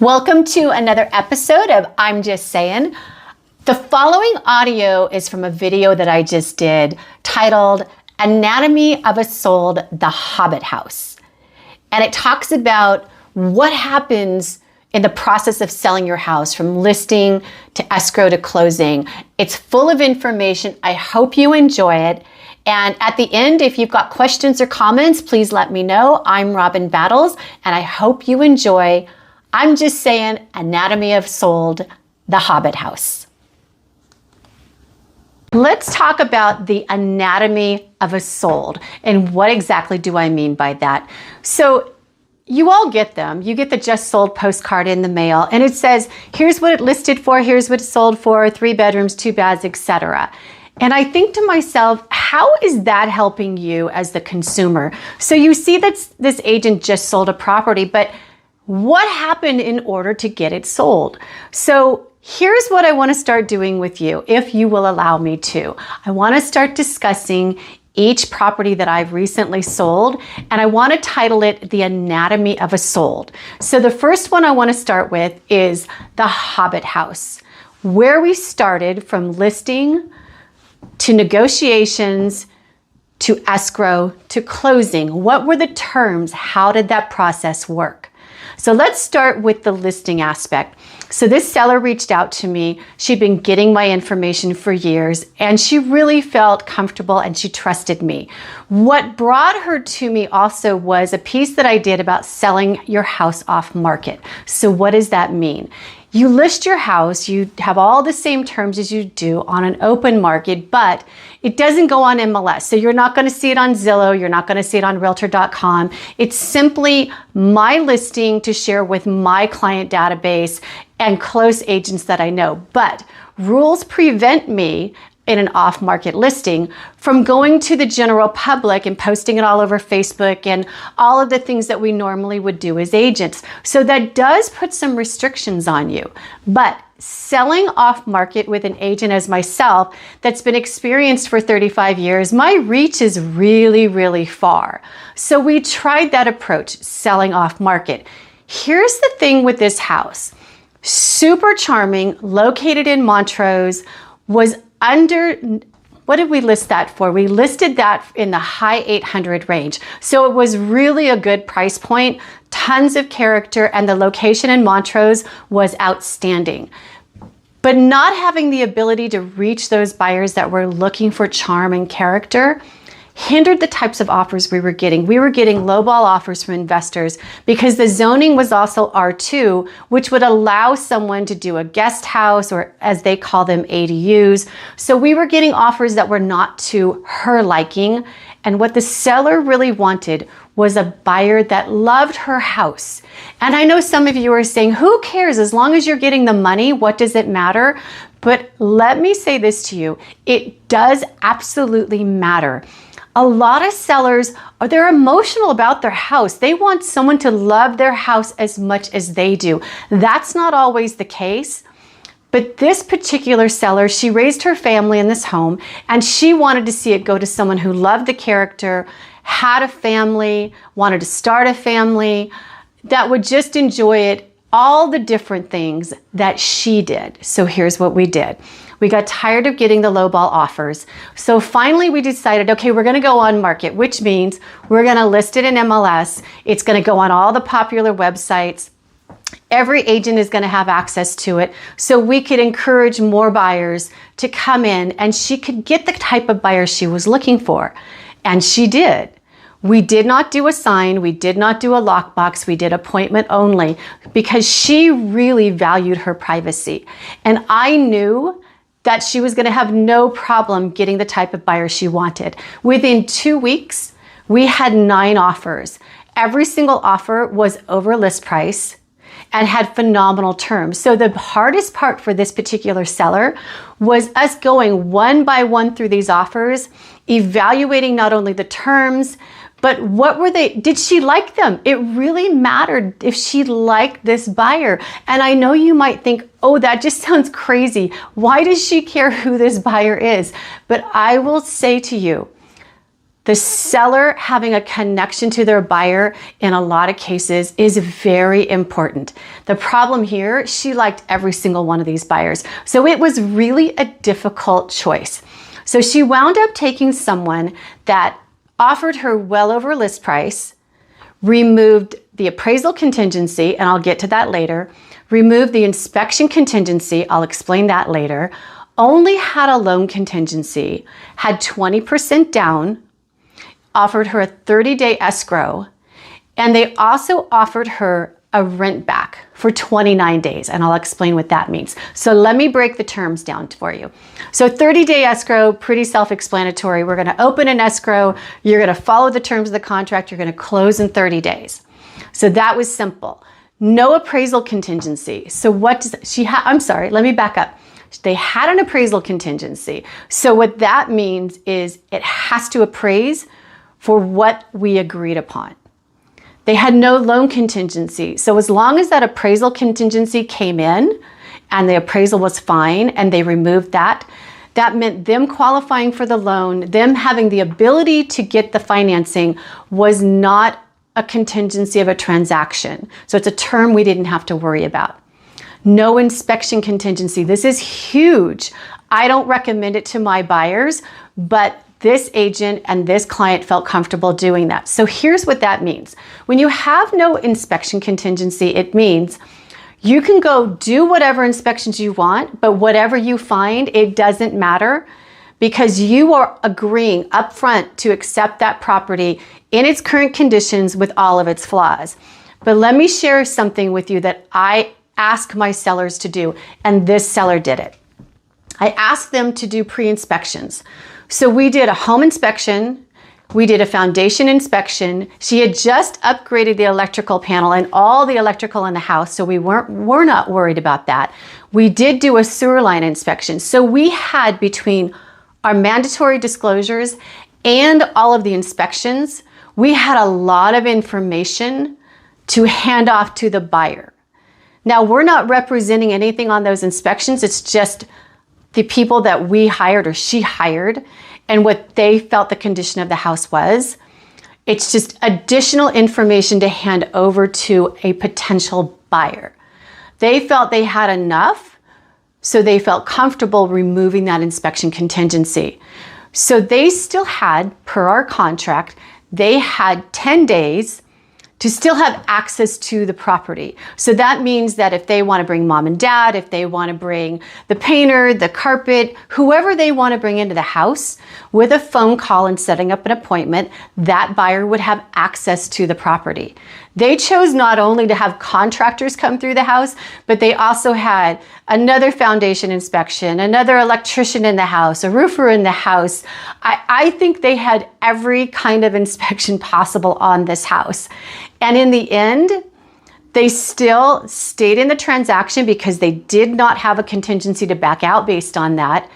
Welcome to another episode of I'm Just Saying. The following audio is from a video that I just did titled Anatomy of a Sold, the Hobbit House. And it talks about what happens in the process of selling your house from listing to escrow to closing. It's full of information. I hope you enjoy it. And at the end, if you've got questions or comments, please let me know. I'm Robbyn Battles, and I hope you enjoy I'm Just Saying Anatomy of Sold, the Hobbit House. Let's talk about the anatomy of a sold and what exactly do I mean by that. So you all get them. You get the just sold postcard in the mail and it says, here's what it listed for, here's what it sold for, 3 bedrooms, 2 baths, etc. And I think to myself, how is that helping you as the consumer? So you see that this agent just sold a property, but what happened in order to get it sold? So here's what I want to start doing with you, if you will allow me to. I want to start discussing each property that I've recently sold, and I want to title it The Anatomy of a Sold. So the first one I want to start with is the Hobbit House, where we started from listing to negotiations to escrow to closing. What were the terms? How did that process work? So let's start with the listing aspect. So this seller reached out to me. She'd been getting my information for years and she really felt comfortable and she trusted me. What brought her to me also was a piece that I did about selling your house off market. So what does that mean? You list your house, you have all the same terms as you do on an open market, but it doesn't go on MLS. So you're not going to see it on Zillow. You're not going to see it on Realtor.com. It's simply my listing to share with my client database and close agents that I know. But rules prevent me in an off-market listing from going to the general public and posting it all over Facebook and all of the things that we normally would do as agents. So that does put some restrictions on you. But selling off-market with an agent as myself that's been experienced for 35 years, my reach is really, really far. So we tried that approach, selling off-market. Here's the thing with this house. Super charming, located in Montrose, was under, what did we list that for? We listed that in the high 800 range. So it was really a good price point, tons of character, and the location in Montrose was outstanding. But not having the ability to reach those buyers that were looking for charm and character hindered the types of offers we were getting. We were getting lowball offers from investors because the zoning was also R2, which would allow someone to do a guest house, or as they call them, ADUs. So we were getting offers that were not to her liking. And what the seller really wanted was a buyer that loved her house. And I know some of you are saying, who cares? As long as you're getting the money, what does it matter? But let me say this to you. It does absolutely matter. A lot of sellers, they're emotional about their house. They want someone to love their house as much as they do. That's not always the case. But this particular seller, she raised her family in this home and she wanted to see it go to someone who loved the character, had a family, wanted to start a family, that would just enjoy it, all the different things that she did. So here's what we did. We got tired of getting the lowball offers. So finally we decided, okay, we're gonna go on market, which means we're gonna list it in MLS. It's gonna go on all the popular websites. Every agent is gonna have access to it. So we could encourage more buyers to come in and she could get the type of buyer she was looking for. And she did. We did not do a sign, we did not do a lockbox, we did appointment only because she really valued her privacy. And I knew that she was gonna have no problem getting the type of buyer she wanted. Within 2 weeks, we had 9 offers. Every single offer was over list price and had phenomenal terms. So the hardest part for this particular seller was us going one by one through these offers, evaluating not only the terms, but what were they, did she like them? It really mattered if she liked this buyer. And I know you might think, oh, that just sounds crazy. Why does she care who this buyer is? But I will say to you, The seller having a connection to their buyer in a lot of cases is very important. The problem here, she liked every single one of these buyers. So it was really a difficult choice. So she wound up taking someone that offered her well over list price, removed the appraisal contingency, and I'll get to that later, removed the inspection contingency, I'll explain that later, only had a loan contingency, had 20% down, offered her a 30-day escrow, and they also offered her a rent back for 29 days, and I'll explain what that means. So let me break the terms down for you. So 30-day escrow, pretty self-explanatory. We're gonna open an escrow, you're gonna follow the terms of the contract, you're gonna close in 30 days. So that was simple. No appraisal contingency. So what does she have? I'm sorry, let me back up. They had an appraisal contingency. So what that means is it has to appraise for what we agreed upon. They had no loan contingency. So as long as that appraisal contingency came in and the appraisal was fine and they removed that, that meant them qualifying for the loan, them having the ability to get the financing was not a contingency of a transaction. So it's a term we didn't have to worry about. No inspection contingency. This is huge. I don't recommend it to my buyers, but this agent and this client felt comfortable doing that. So here's what that means. When you have no inspection contingency, it means you can go do whatever inspections you want, but whatever you find, it doesn't matter because you are agreeing upfront to accept that property in its current conditions with all of its flaws. But let me share something with you that I ask my sellers to do, and this seller did it. I asked them to do pre-inspections. So we did a home inspection, we did a foundation inspection. She had just upgraded the electrical panel and all the electrical in the house, so we're not worried about that. We did do a sewer line inspection. So we had between our mandatory disclosures and all of the inspections, we had a lot of information to hand off to the buyer. Now, we're not representing anything on those inspections. It's just the people that we hired or she hired and what they felt the condition of the house was. It's just additional information to hand over to a potential buyer. They felt they had enough, so they felt comfortable removing that inspection contingency. So they still had, per our contract, they had 10 days to still have access to the property. So that means that if they want to bring mom and dad, if they want to bring the painter, the carpet, whoever they want to bring into the house, with a phone call and setting up an appointment, that buyer would have access to the property. They chose not only to have contractors come through the house, but they also had another foundation inspection, another electrician in the house, a roofer in the house. I think they had every kind of inspection possible on this house. And in the end, they still stayed in the transaction because they did not have a contingency to back out based on that.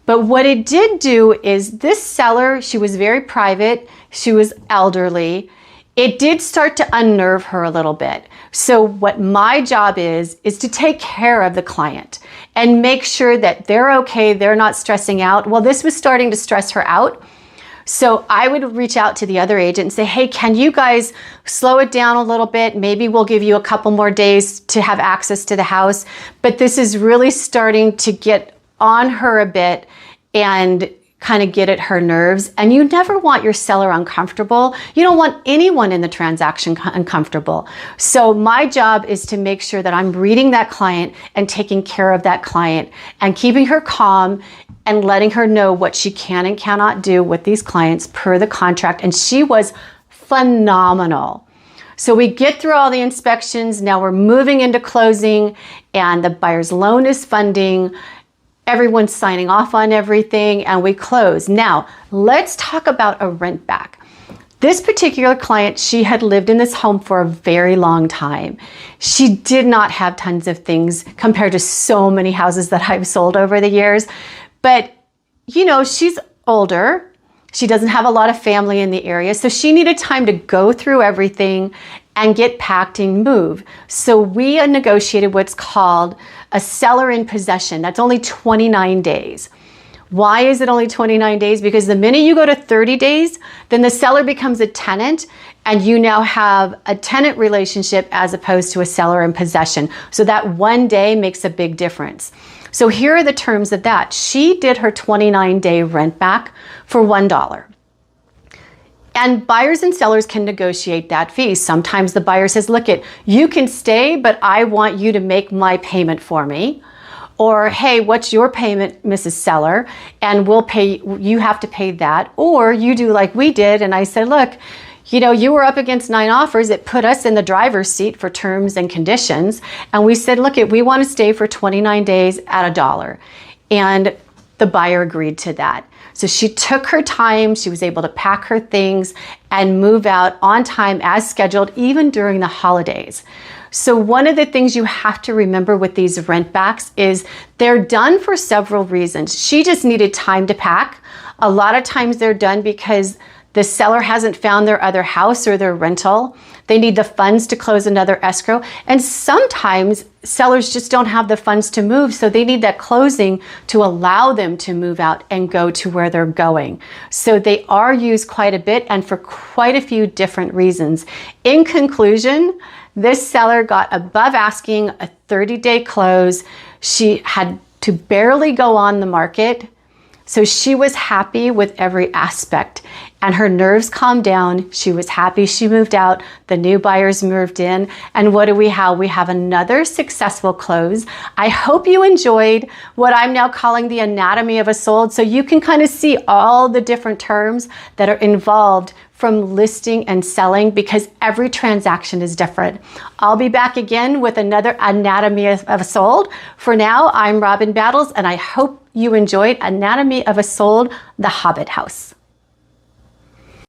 But what it did do is this seller, she was very private, she was elderly. It did start to unnerve her a little bit. So what my job is to take care of the client and make sure that they're okay, they're not stressing out. Well, this was starting to stress her out. So I would reach out to the other agent and say, hey, can you guys slow it down a little bit? Maybe we'll give you a couple more days to have access to the house. But this is really starting to get on her a bit and kind of get at her nerves. And you never want your seller uncomfortable. You don't want anyone in the transaction uncomfortable. So my job is to make sure that I'm reading that client and taking care of that client and keeping her calm and letting her know what she can and cannot do with these clients per the contract. And she was phenomenal. So we get through all the inspections. Now we're moving into closing and the buyer's loan is funding. Everyone's signing off on everything and we close. Now, let's talk about a rent back. This particular client, she had lived in this home for a very long time. She did not have tons of things compared to so many houses that I've sold over the years. But, you know, she's older. She doesn't have a lot of family in the area. So she needed time to go through everything and get packed and move. So we negotiated what's called a seller in possession. That's only 29 days. Why is it only 29 days? Because the minute you go to 30 days, then the seller becomes a tenant and you now have a tenant relationship as opposed to a seller in possession. So that 1 day makes a big difference. So here are the terms of that. She did her 29-day rent back for $1. And buyers and sellers can negotiate that fee. Sometimes the buyer says, look, you can stay, but I want you to make my payment for me. Or, hey, what's your payment, Mrs. Seller? And we'll pay, you have to pay that. Or you do like we did. And I said, look, you were up against 9 offers. It put us in the driver's seat for terms and conditions. And we said, look, we want to stay for 29 days at $1. And the buyer agreed to that. So she took her time. She was able to pack her things and move out on time as scheduled, even during the holidays. So one of the things you have to remember with these rent backs is they're done for several reasons. She just needed time to pack. A lot of times they're done because the seller hasn't found their other house or their rental. They need the funds to close another escrow. And sometimes sellers just don't have the funds to move, so they need that closing to allow them to move out and go to where they're going. So they are used quite a bit and for quite a few different reasons. In conclusion, this seller got above asking, a 30-day close. She had to barely go on the market. So she was happy with every aspect and her nerves calmed down. She was happy she moved out. The new buyers moved in. And what do we have? We have another successful close. I hope you enjoyed what I'm now calling the anatomy of a sold, so you can kind of see all the different terms that are involved from listing and selling, because every transaction is different. I'll be back again with another anatomy of a sold. For now, I'm Robbyn Battles, and I hope you enjoyed Anatomy of a Sold, the Hobbit House.